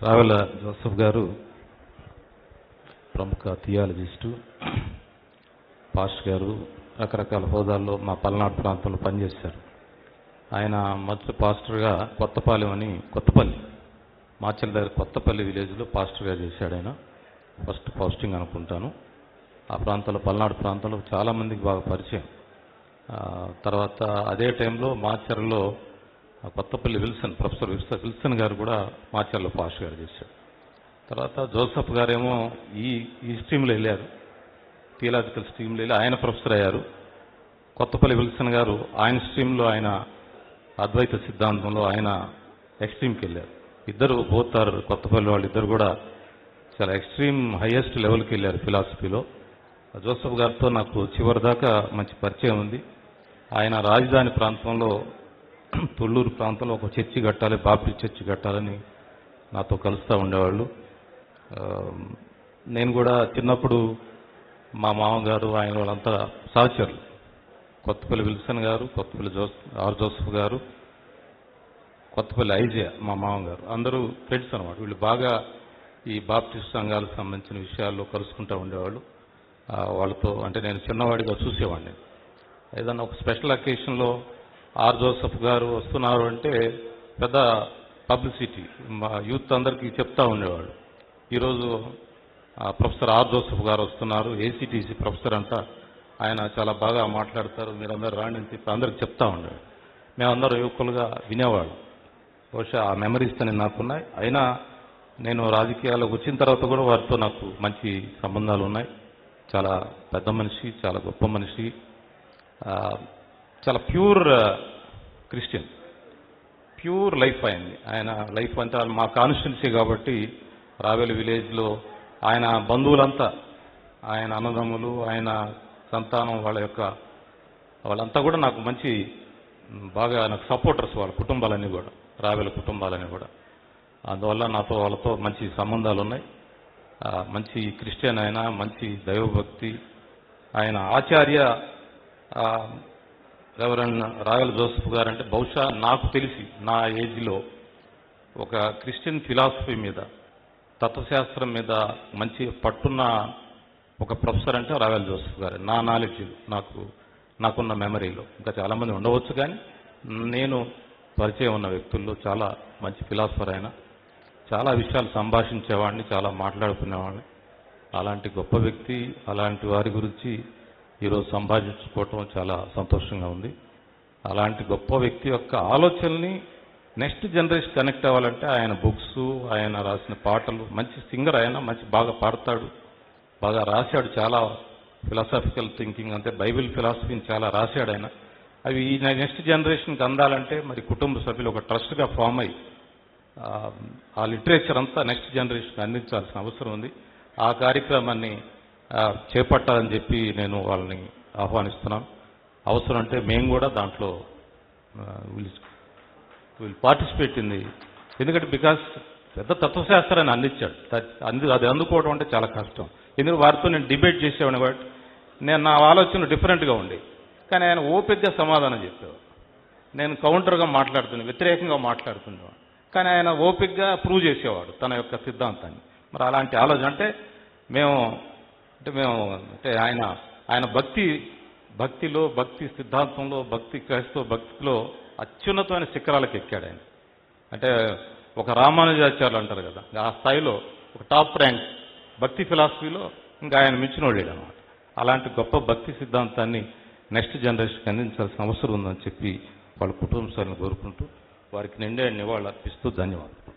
Ravela Joseph గారు ప్రముఖ థియాలజిస్టు, pastor గారు. రకరకాల హోదాల్లో మా పల్నాడు ప్రాంతంలో పనిచేశారు. ఆయన మొదటి పాస్టర్గా కొత్తపాలెం అని కొత్తపల్లి, మాచల్ దగ్గర కొత్తపల్లి విలేజ్లో పాస్టర్గా చేశాడు. ఆయన ఫస్ట్ పోస్టింగ్ అనుకుంటాను. ఆ ప్రాంతంలో పల్నాడు ప్రాంతంలో చాలామందికి బాగా పరిచయం. తర్వాత అదే టైంలో మాచర్లో కొత్తపల్లి ప్రొఫెసర్ విల్సన్ గారు కూడా మాచర్లో పాస్టర్ గారు చేశాడు. తర్వాత జోసెఫ్ గారేమో ఈ స్ట్రీమ్లో వెళ్ళారు, థియలాజికల్ స్ట్రీమ్లో వెళ్ళి ఆయన ప్రొఫెసర్ అయ్యారు. కొత్తపల్లి విల్సన్ గారు ఆయన స్ట్రీమ్లో ఆయన అద్వైత సిద్ధాంతంలో ఆయన ఎక్స్ట్రీమ్కి వెళ్ళారు. ఇద్దరు పోతారు. కొత్తపల్లి వాళ్ళు ఇద్దరు కూడా చాలా ఎక్స్ట్రీమ్ హైయెస్ట్ లెవెల్కి వెళ్ళారు ఫిలాసఫీలో. జోసెఫ్ గారితో నాకు చివరి దాకా మంచి పరిచయం ఉంది. ఆయన రాజధాని ప్రాంతంలో తొళ్ళూరు ప్రాంతంలో ఒక చర్చి కట్టాలి, బాప్టిస్ట్ చర్చి కట్టాలని నాతో కలుస్తూ ఉండేవాళ్ళు. నేను కూడా చిన్నప్పుడు మా మామగారు ఆయన వాళ్ళంతా సహచరులు. కొత్తపల్లి విల్సన్ గారు, కొత్తపల్లి జోసెఫ్ గారు, కొత్తపల్లి ఐజే మా మామగారు అందరూ ఫ్రెండ్స్ అన్నమాట. వీళ్ళు బాగా ఈ బాప్టిస్ట్ సంఘాలకు సంబంధించిన విషయాల్లో కలుసుకుంటూ ఉండేవాళ్ళు. వాళ్ళతో అంటే నేను చిన్నవాడిగా చూసేవాడిని. ఏదన్నా ఒక స్పెషల్ అకేషన్లో జోసెఫ్ గారు వస్తున్నారు అంటే పెద్ద పబ్లిసిటీ, మా యూత్ అందరికీ చెప్తా ఉండేవాడు. ఈరోజు ప్రొఫెసర్ జోసెఫ్ గారు వస్తున్నారు, ఏసీటీసీ ప్రొఫెసర్ అంట, ఆయన చాలా బాగా మాట్లాడతారు, మీరందరూ రాండి అని చెప్పి అందరికి చెప్తా ఉండేవాడు. మేమందరూ యువకులుగా వినేవాడు. బహుశా ఆ మెమరీస్ అని నాకున్నాయి. అయినా నేను రాజకీయాలకు వచ్చిన తర్వాత కూడా వారితో నాకు మంచి సంబంధాలు ఉన్నాయి. చాలా పెద్ద మనిషి, చాలా గొప్ప మనిషి, చాలా ప్యూర్ క్రిస్టియన్, ప్యూర్ లైఫ్ అయింది. ఆయన లైఫ్ అంతా మా కాన్స్టిట్యున్సీ కాబట్టి రావెల విలేజ్లో ఆయన బంధువులంతా, ఆయన అన్నదమ్ములు, ఆయన సంతానం వాళ్ళంతా కూడా నాకు మంచి బాగా నాకు సపోర్టర్స్, వాళ్ళ కుటుంబాలన్నీ కూడా, రావెల కుటుంబాలన్నీ కూడా. అందువల్ల నాతో వాళ్ళతో మంచి సంబంధాలు ఉన్నాయి. మంచి క్రిస్టియన్ ఆయన, మంచి దైవభక్తి. ఆయన ఆచార్య రెవరెండ్ రావెల జోసెఫ్ గారు అంటే బహుశా నాకు తెలిసి నా ఏజ్లో ఒక క్రిస్టియన్ ఫిలాసఫీ మీద, తత్వశాస్త్రం మీద మంచి పట్టున్న ఒక ప్రొఫెసర్ అంటే రావెల జోసెఫ్ గారు. నా నాలెడ్జ్, నాకున్న మెమరీలో ఇంకా చాలామంది ఉండవచ్చు, కానీ నేను పరిచయం ఉన్న వ్యక్తుల్లో చాలా మంచి ఫిలాసఫర్ ఆయన. చాలా విషయాలు సంభాషించేవాడిని, చాలా మాట్లాడుకునేవాడిని. అలాంటి గొప్ప వ్యక్తి, అలాంటి వారి గురించి ఈరోజు సంభాషించుకోవటం చాలా సంతోషంగా ఉంది. అలాంటి గొప్ప వ్యక్తి యొక్క ఆలోచనల్ని నెక్స్ట్ జనరేషన్ కనెక్ట్ అవ్వాలంటే ఆయన బుక్స్, ఆయన రాసిన పాటలు, మంచి సింగర్ ఆయన, మంచి బాగా పాడతాడు, బాగా రాశాడు. చాలా ఫిలాసాఫికల్ థింకింగ్ అంటే బైబిల్ ఫిలాసఫీని చాలా రాశాడు ఆయన. అవి ఈ నెక్స్ట్ జనరేషన్కి అందాలంటే మరి కుటుంబ సభ్యులు ఒక ట్రస్ట్గా ఫామ్ అయ్యి ఆ లిటరేచర్ అంతా నెక్స్ట్ జనరేషన్కి అందించాల్సిన అవసరం ఉంది. ఆ కార్యక్రమాన్ని చేపట్టాలని చెప్పి నేను వాళ్ళని ఆహ్వానిస్తున్నాను. అవసరం అంటే మేము కూడా దాంట్లో విల్ పార్టిసిపేట్ ఇన్ ఎందుకంటే బికాస్ పెద్ద తత్వశాస్త్రాన్ని అందించాడు. అది అందుకోవడం అంటే చాలా కష్టం. ఎందుకంటే వారితో నేను డిబేట్ చేసేవాడిని కాబట్టి నా ఆలోచన డిఫరెంట్గా ఉండే, కానీ ఆయన ఓపికగా సమాధానం చెప్పేవాడు. నేను కౌంటర్గా మాట్లాడుతున్నాను, వ్యతిరేకంగా మాట్లాడుతున్నాను, కానీ ఆయన ఓపికగా ప్రూవ్ చేసేవాడు తన యొక్క సిద్ధాంతాన్ని. మరి అలాంటి ఆలోచన అంటే ఆయన భక్తిలో, భక్తి సిద్ధాంతంలో, క్రైస్తవ భక్తిలో అత్యున్నతమైన శిఖరాలకు ఎక్కాడు ఆయన. అంటే ఒక రామానుజాచార్యులు అంటారు కదా, ఆ స్థాయిలో ఒక టాప్ ర్యాంక్ భక్తి ఫిలాసఫీలో ఇంకా ఆయన మించినోడు అన్నమాట. అలాంటి గొప్ప భక్తి సిద్ధాంతాన్ని నెక్స్ట్ జనరేషన్కి అందించాల్సిన అవసరం ఉందని చెప్పి వాళ్ళ కుటుంబ సభ్యులను కోరుకుంటూ వారికి నిండే నివాళులు అర్పిస్తూ ధన్యవాదాలు.